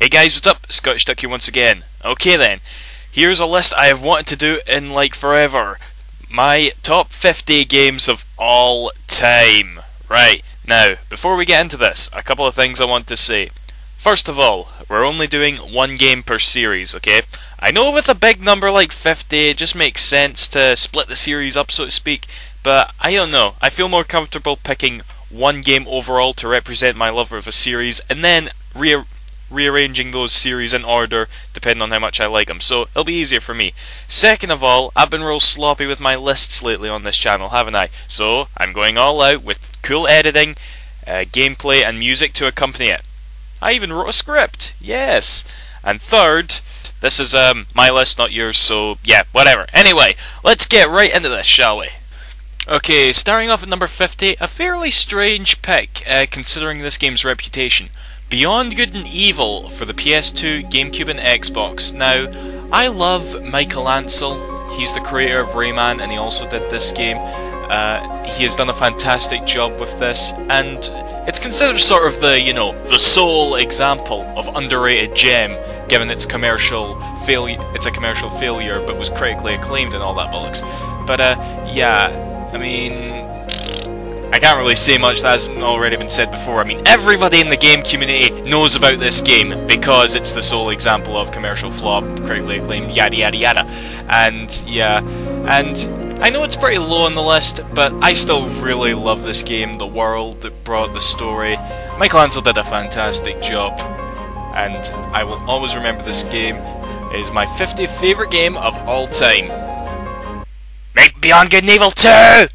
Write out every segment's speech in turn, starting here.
Hey guys, what's up? Scottish Duck here once again. Okay then, here's a list I have wanted to do in like forever. My top 50 games of all time. Right, now, before we get into this, a couple of things I want to say. First of all, we're only doing one game per series, okay? I know with a big number like 50, it just makes sense to split the series up, so to speak, but I don't know. I feel more comfortable picking one game overall to represent my love of a series, and then rearranging those series in order depending on how much I like them, so it'll be easier for me. Second of all, I've been real sloppy with my lists lately on this channel, haven't I? So I'm going all out with cool editing, gameplay and music to accompany it. I even wrote a script, yes! And third, this is my list, not yours, so yeah, whatever. Anyway, let's get right into this, shall we? Okay, starting off at number 50, a fairly strange pick considering this game's reputation. Beyond Good and Evil for the PS2, GameCube and Xbox. Now, I love Michael Ansel. He's the creator of Rayman and he also did this game. He has done a fantastic job with this, and it's considered sort of the, you know, the sole example of underrated gem, given its commercial failure. It's a commercial failure, but was critically acclaimed and all that bollocks. But yeah, I mean, I can't really say much that hasn't already been said before. I mean, everybody in the game community knows about this game because it's the sole example of commercial flop, critically acclaimed, yada yada yada. And yeah, and I know it's pretty low on the list, but I still really love this game, the world that brought the story. Michael Ansel did a fantastic job, and I will always remember this game. It is my 50th favourite game of all time. Make Beyond Good and Evil 2!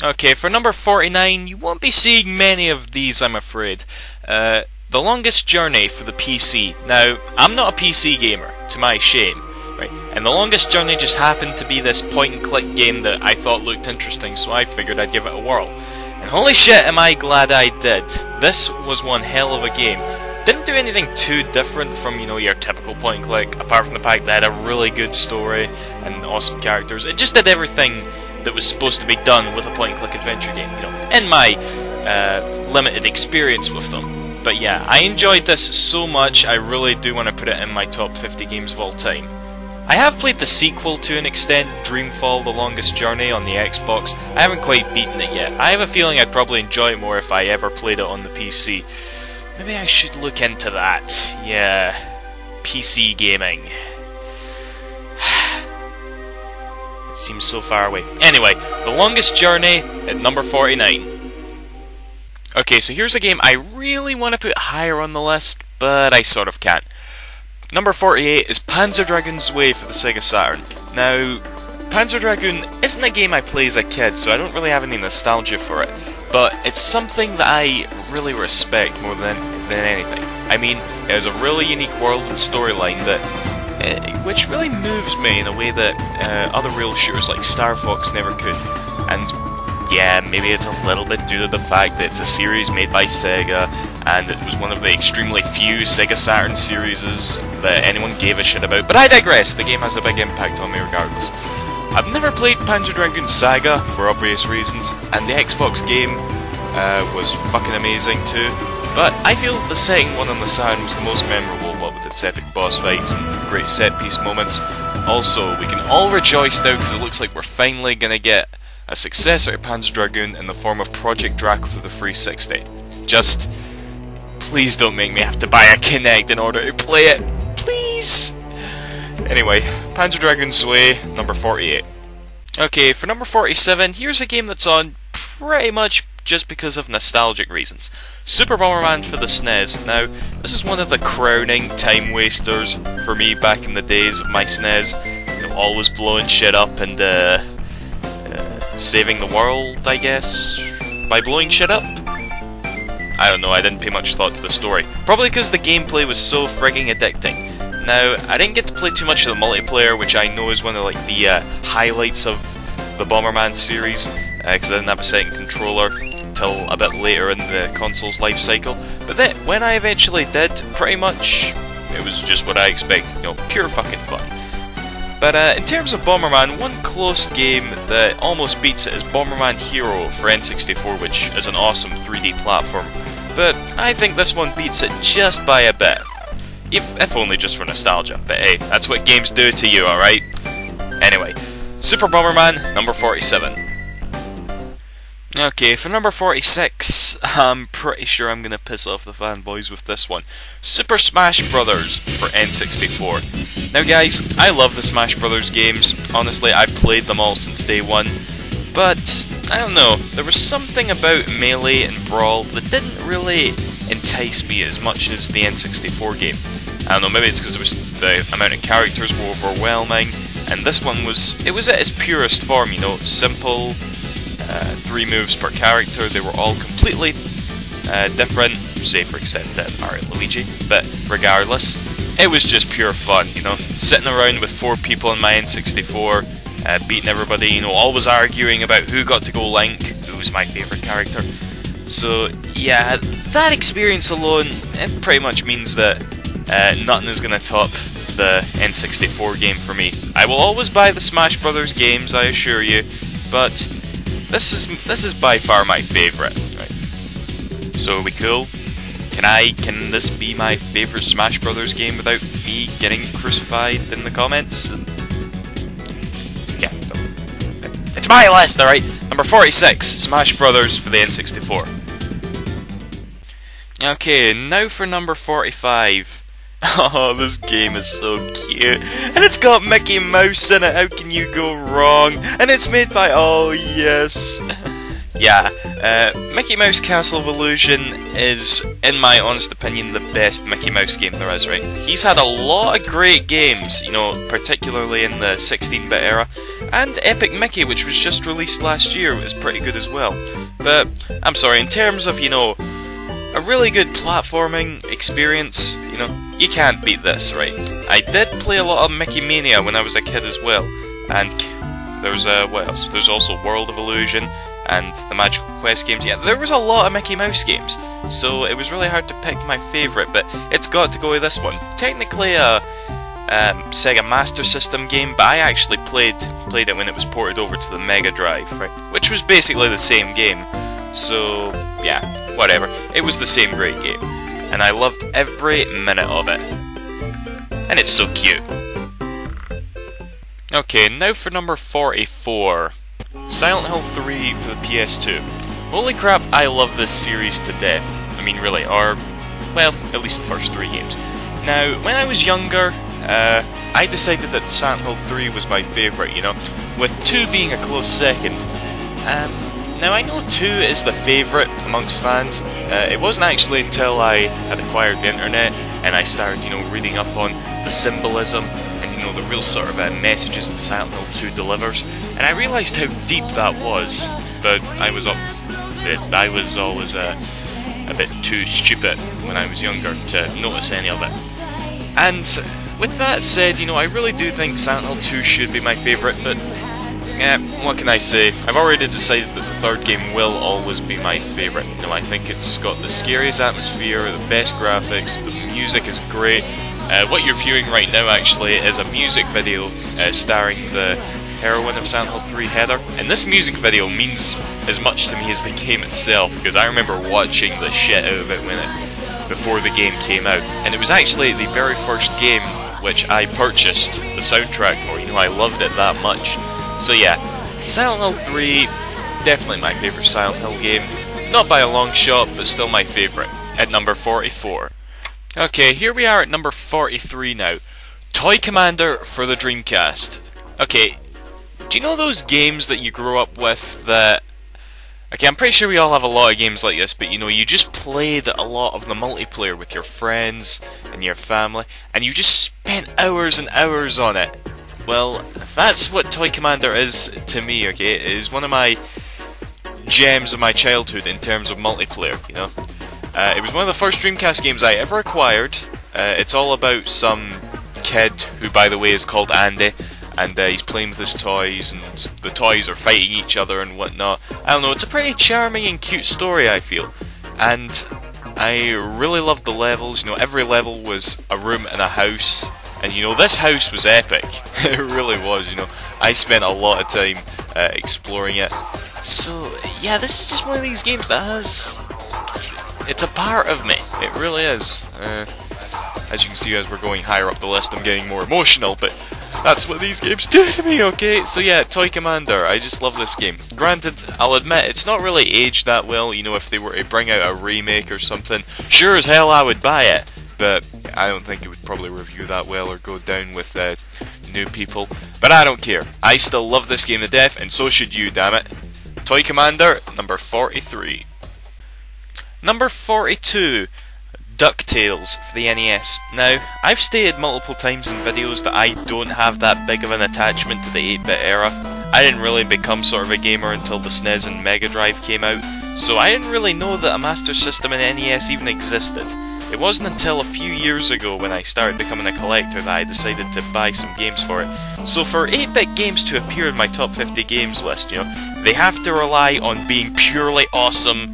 Okay, for number 49, you won't be seeing many of these, I'm afraid. The Longest Journey for the PC. Now, I'm not a PC gamer, to my shame, right? And The Longest Journey just happened to be this point-and-click game that I thought looked interesting, so I figured I'd give it a whirl. And holy shit, am I glad I did. This was one hell of a game. Didn't do anything too different from, you know, your typical point-and-click, apart from the fact that it had a really good story and awesome characters. It just did everything that was supposed to be done with a point-and-click adventure game, you know, in my limited experience with them. But yeah, I enjoyed this so much, I really do want to put it in my top 50 games of all time. I have played the sequel to an extent, Dreamfall: The Longest Journey on the Xbox. I haven't quite beaten it yet. I have a feeling I'd probably enjoy it more if I ever played it on the PC. Maybe I should look into that. Yeah, PC gaming. Seems so far away. Anyway, The Longest Journey at number 49. Okay, so here's a game I really want to put higher on the list, but I sort of can't. Number 48 is Panzer Dragoon Zwei for the Sega Saturn. Now, Panzer Dragoon isn't a game I played as a kid, so I don't really have any nostalgia for it, but it's something that I really respect more than anything. I mean, it has a really unique world and storyline that which really moves me in a way that other real shooters like Star Fox never could. And yeah, maybe it's a little bit due to the fact that it's a series made by Sega, and it was one of the extremely few Sega Saturn series that anyone gave a shit about. But I digress, the game has a big impact on me regardless. I've never played Panzer Dragoon Saga, for obvious reasons, and the Xbox game was fucking amazing too. But I feel the second one on the Saturn was the most memorable, what with its epic boss fights and great set-piece moments. Also, we can all rejoice now because it looks like we're finally going to get a successor to Panzer Dragoon in the form of Project Draco for the 360. Just, please don't make me have to buy a Kinect in order to play it. Please! Anyway, Panzer Dragoon Zwei, number 48. Okay, for number 47, here's a game that's on pretty much just because of nostalgic reasons. Super Bomberman for the SNES. Now, this is one of the crowning time wasters for me back in the days of my SNES. You know, always blowing shit up and saving the world, I guess, by blowing shit up. I don't know, I didn't pay much thought to the story. Probably because the gameplay was so frigging addicting. Now, I didn't get to play too much of the multiplayer, which I know is one of like the highlights of the Bomberman series, because I didn't have a second controller until a bit later in the console's life cycle. But then, when I eventually did, pretty much, it was just what I expected, you know, pure fucking fun. But in terms of Bomberman, one close game that almost beats it is Bomberman Hero for N64, which is an awesome 3D platform. But I think this one beats it just by a bit. if only just for nostalgia. But hey, that's what games do to you, alright? Anyway, Super Bomberman, number 47. Okay, for number 46, I'm pretty sure I'm going to piss off the fanboys with this one. Super Smash Brothers for N64. Now guys, I love the Smash Brothers games. Honestly, I've played them all since day one. But, I don't know, there was something about Melee and Brawl that didn't really entice me as much as the N64 game. I don't know, maybe it's because the amount of characters were overwhelming, and this one was at its purest form, you know, simple. 3 moves per character. They were all completely different, save for except Mario and Luigi, but regardless, it was just pure fun, you know, sitting around with 4 people on my N64, beating everybody, you know, always arguing about who got to go Link, who was my favourite character. So yeah, that experience alone, it pretty much means that nothing is going to top the N64 game for me. I will always buy the Smash Brothers games, I assure you, but this is by far my favourite. Right. So are we cool? Can this be my favourite Smash Brothers game without me getting crucified in the comments? Yeah, it's my list, alright? Number 46, Smash Brothers for the N64. Okay, now for number 45. Oh, this game is so cute. And it's got Mickey Mouse in it, how can you go wrong? And it's made by, oh yes. Yeah, Mickey Mouse Castle of Illusion is, in my honest opinion, the best Mickey Mouse game there is, right? He's had a lot of great games, you know, particularly in the 16-bit era. And Epic Mickey, which was just released last year, was pretty good as well. But, I'm sorry, in terms of, you know, a really good platforming experience, you know, you can't beat this, right? I did play a lot of Mickey Mania when I was a kid as well, and there's what else? There's also World of Illusion and the Magical Quest games. Yeah, there was a lot of Mickey Mouse games, so it was really hard to pick my favourite, but it's got to go with this one. Technically a Sega Master System game, but I actually played it when it was ported over to the Mega Drive, right? Which was basically the same game. So, yeah, whatever. It was the same great game, and I loved every minute of it. And it's so cute. Okay, now for number 44. Silent Hill 3 for the PS2. Holy crap, I love this series to death. I mean, really, or, well, at least the first 3 games. Now, when I was younger, I decided that Silent Hill 3 was my favourite, you know, with 2 being a close second. Now, I know 2 is the favourite amongst fans. It wasn't actually until I had acquired the internet and I started, you know, reading up on the symbolism and, you know, the real sort of messages that Silent Hill 2 delivers, and I realised how deep that was. But I was always a bit too stupid when I was younger to notice any of it. And with that said, you know, I really do think Silent Hill 2 should be my favourite, but what can I say? I've already decided that the third game will always be my favourite. You know, I think it's got the scariest atmosphere, the best graphics, the music is great. What you're viewing right now actually is a music video starring the heroine of Silent Hill 3, Heather. And this music video means as much to me as the game itself, because I remember watching the shit out of it before the game came out. And it was actually the very first game which I purchased the soundtrack for. You know, I loved it that much. So yeah, Silent Hill 3, definitely my favourite Silent Hill game. Not by a long shot, but still my favourite, at number 44. Okay, here we are at number 43 now. Toy Commander for the Dreamcast. Okay, do you know those games that you grew up with that... Okay, I'm pretty sure we all have a lot of games like this, but you know, you just played a lot of the multiplayer with your friends and your family, and you just spent hours and hours on it. Well, that's what Toy Commander is to me, okay? It is one of my gems of my childhood in terms of multiplayer, you know? It was one of the first Dreamcast games I ever acquired. It's all about some kid, who by the way is called Andy, and he's playing with his toys, and the toys are fighting each other and whatnot. I don't know, it's a pretty charming and cute story, I feel. And I really loved the levels, you know, every level was a room in a house. And you know, this house was epic. It really was, you know. I spent a lot of time exploring it. So, yeah, this is just one of these games that has... It's a part of me. It really is. As you can see, as we're going higher up the list, I'm getting more emotional, but that's what these games do to me, okay? So yeah, Toy Commander, I just love this game. Granted, I'll admit, it's not really aged that well. You know, if they were to bring out a remake or something, sure as hell I would buy it, but I don't think it would probably review that well or go down with new people. But I don't care. I still love this game to death, and so should you, damn it. Toy Commander, number 43. Number 42, Ducktales for the NES. Now, I've stated multiple times in videos that I don't have that big of an attachment to the 8-bit era. I didn't really become sort of a gamer until the SNES and Mega Drive came out, so I didn't really know that a Master System and NES even existed. It wasn't until a few years ago when I started becoming a collector that I decided to buy some games for it. So for 8-bit games to appear in my top 50 games list, you know, they have to rely on being purely awesome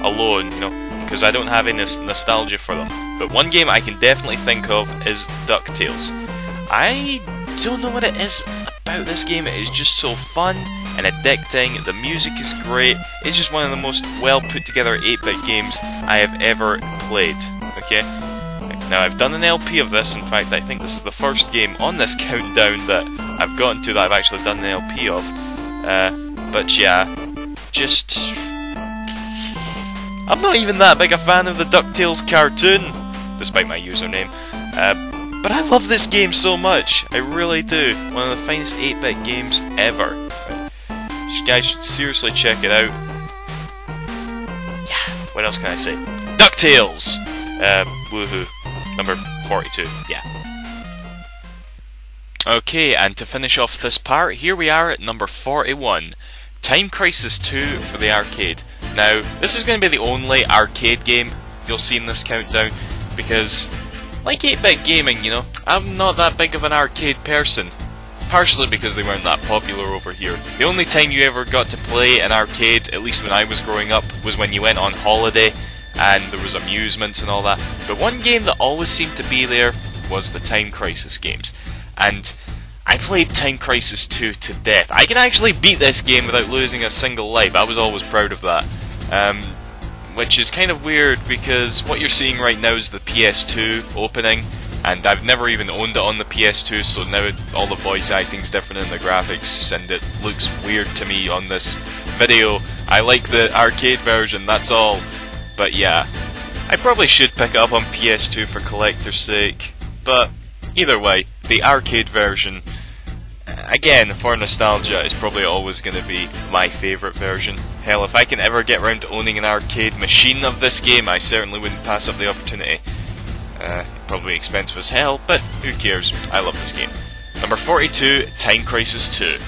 alone, you know, because I don't have any nostalgia for them. But one game I can definitely think of is Ducktales. I don't know what it is about this game, it is just so fun and addicting, the music is great, it's just one of the most well put together 8-bit games I have ever played. Okay? Now I've done an LP of this, in fact I think this is the first game on this countdown that I've gotten to that I've actually done an LP of. But yeah, just... I'm not even that big a fan of the DuckTales cartoon, despite my username, but I love this game so much, I really do. One of the finest 8-bit games ever. You guys should seriously check it out. Yeah, what else can I say? DuckTales! Woohoo. Number 42, yeah. Okay, and to finish off this part, here we are at number 41. Time Crisis 2 for the arcade. Now, this is going to be the only arcade game you'll see in this countdown, because, like 8-bit gaming, you know, I'm not that big of an arcade person. Partially because they weren't that popular over here. The only time you ever got to play an arcade, at least when I was growing up, was when you went on holiday, and there was amusements and all that. But one game that always seemed to be there was the Time Crisis games. And I played Time Crisis 2 to death. I can actually beat this game without losing a single life. I was always proud of that. Which is kind of weird because what you're seeing right now is the PS2 opening, and I've never even owned it on the PS2, so now all the voice acting's different in the graphics, and it looks weird to me on this video. I like the arcade version, that's all. But yeah, I probably should pick it up on PS2 for collector's sake, but either way, the arcade version, again, for nostalgia, is probably always going to be my favourite version. Hell, if I can ever get around to owning an arcade machine of this game, I certainly wouldn't pass up the opportunity. Probably expensive as hell, but who cares? I love this game. Number 42, Time Crisis 2.